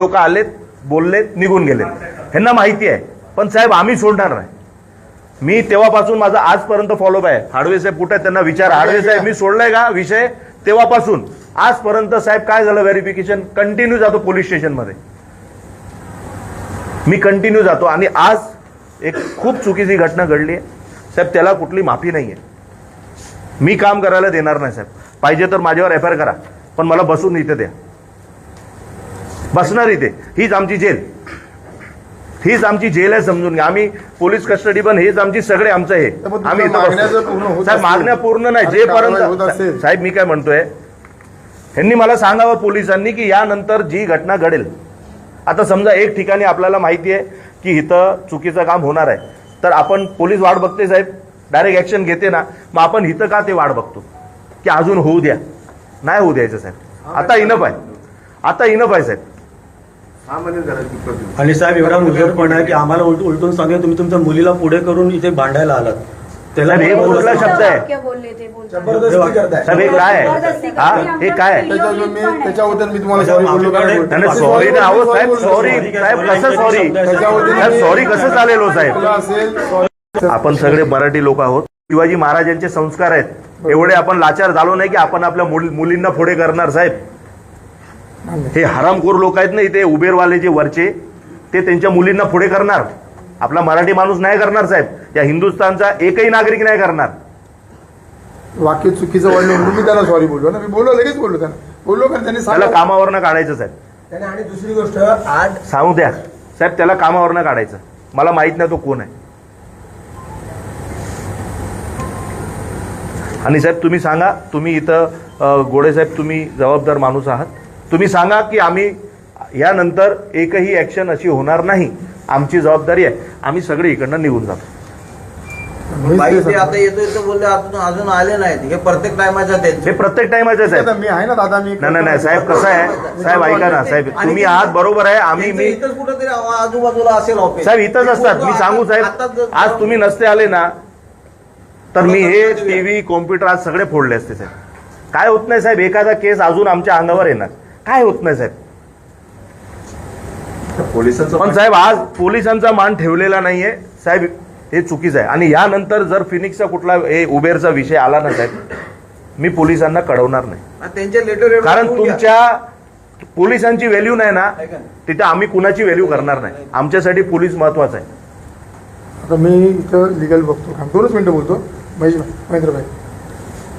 लोक आलेत, बोललेत, निघून गेलेत, ह्यांना माहिती आहे. पण साहेब आम्ही सोडणार नाही. मी तेव्हापासून माझा आजपर्यंत फॉलोअप आहे. हाडवे साहेब कुठे, त्यांना विचार. हाडवे साहेब मी सोडलाय का विषय? तेव्हापासून आजपर्यंत साहेब काय झालं, व्हेरिफिकेशन कंटिन्यू जातो पोलीस स्टेशनमध्ये, मी कंटिन्यू जातो. आणि आज एक खूप चुकीची घटना घडली आहे साहेब, त्याला कुठली माफी नाहीये. मी काम करायला देणार नाही साहेब. पाहिजे तर माझ्यावर एफआयआर करा, पण मला बसून इथे द्या. बसणार इथे. हीच आमची जेल, हीच आमची जेल आहे, समजून घ्या. आम्ही पोलीस कस्टडी पण हेच आमची, सगळे आमचं हे. आम्ही साहेब मागण्या पूर्ण नाही जेपर्यंत. साहेब मी काय म्हणतोय, ह्यांनी मला सांगावं पोलिसांनी की यानंतर जी घटना घडेल, आता समजा एक ठिकाणी आपल्याला माहिती आहे की इथं चुकीचं काम होणार आहे, तर आपण पोलीस वाट बघते साहेब, डायरेक्ट ऍक्शन घेते ना, मग आपण इथं का ते वाट बघतो की अजून होऊ द्या? नाही होऊ द्यायचं साहेब. आता इनफ आहे, आता इनफ आहे साहेब. आणि साहेब एवढा मुजोरपणा आहे की आम्हाला उलटून सांगा, तुम्ही तुमच्या मुलीला पुढे करून इथे भांडायला आलात. त्याला हे कुठला शब्द आहे साहेब? हे काय आहे? हा हे काय आहे? त्याच्याबद्दल मी तुम्हाला सॉरी बोललो. सॉरी ना आहो साहेब, सॉरी साहेब कसं सॉरी? सॉरी कसं चालेल हो साहेब? आपण सगळे मराठी लोक आहोत. शिवाजी महाराजांचे संस्कार आहेत. एवढे आपण लाचार झालो नाही की आपण आपल्या मुलींना पुढे करणार साहेब. हे हरामखोर लोक आहेत ना इथे उबेरवाले जे वरचे, ते त्यांच्या मुलींना पुढे करणार. आपला मराठी माणूस नाही करणार साहेब. या हिंदुस्थानचा एकही नागरिक नाही करणार. वाक्य चुकीचं वाढलं म्हणून मी त्याला सॉरी बोललो ना. मी बोललो, लगेच बोललो त्यांना, बोललो कारण त्यांनी त्याला कामावरनं काढायचं साहेब. त्याने. आणि दुसरी गोष्ट आज सांगू द्या साहेब, त्याला कामावरनं काढायचं. मला माहित नाही तो कोण आहे. आणि साहेब तुम्ही सांगा, तुम्ही इथं गोडे साहेब तुम्ही जबाबदार माणूस आहात, तुम्ही सांगा की आम्ही यानंतर एकही ऍक्शन अशी होणार नाही. आमची जबाबदारी आहे. आम्ही सगळे इकडनं निघून जातो. आता येतो बोलले, अजून आले नाहीत. हे प्रत्येक टायमाच्या हे प्रत्येक टायमाचं आहे साहेब. मी आहे ना दादा. मी नाही साहेब, कसं आहे साहेब, ऐका ना साहेब, तुम्ही आहात बरोबर आहे. आम्ही मी इथंच कुठेतरी आजूबाजूला असेल ऑफिस साहेब, इथंच असतात. मी सांगू साहेब, आज तुम्ही नसते आले ना, तर मी हे टीव्ही कॉम्प्युटर आज सगळे फोडले असते साहेब. काय होत नाही साहेब, एखादा केस अजून आमच्या अंगावर येणार, काय होत नाही साहेब. पण साहेब आज पोलिसांचा मान ठेवलेला नाहीये साहेब, हे चुकीचं आहे. आणि यानंतर जर फिनिक्सचा कुठला हे उबेरचा विषय आला ना साहेब, मी पोलिसांना कळवणार नाही. त्यांचे लेटर, कारण तुमच्या पोलिसांची व्हॅल्यू नाही ना, तिथे आम्ही कुणाची व्हॅल्यू करणार नाही. आमच्यासाठी पोलीस महत्वाचा आहे. आता मी इथं लिगल बघतो. 2 मिनिटं बोलतो. महेंद्रभाई,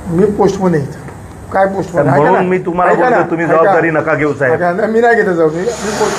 मी पोस्टमध्ये इथं काय पोस्ट म्हणून मी तुम्हाला बोलतो, तुम्ही जबाबदारी नका घेऊ साहेब. मी नाही घेत जाऊ. मी पोस्ट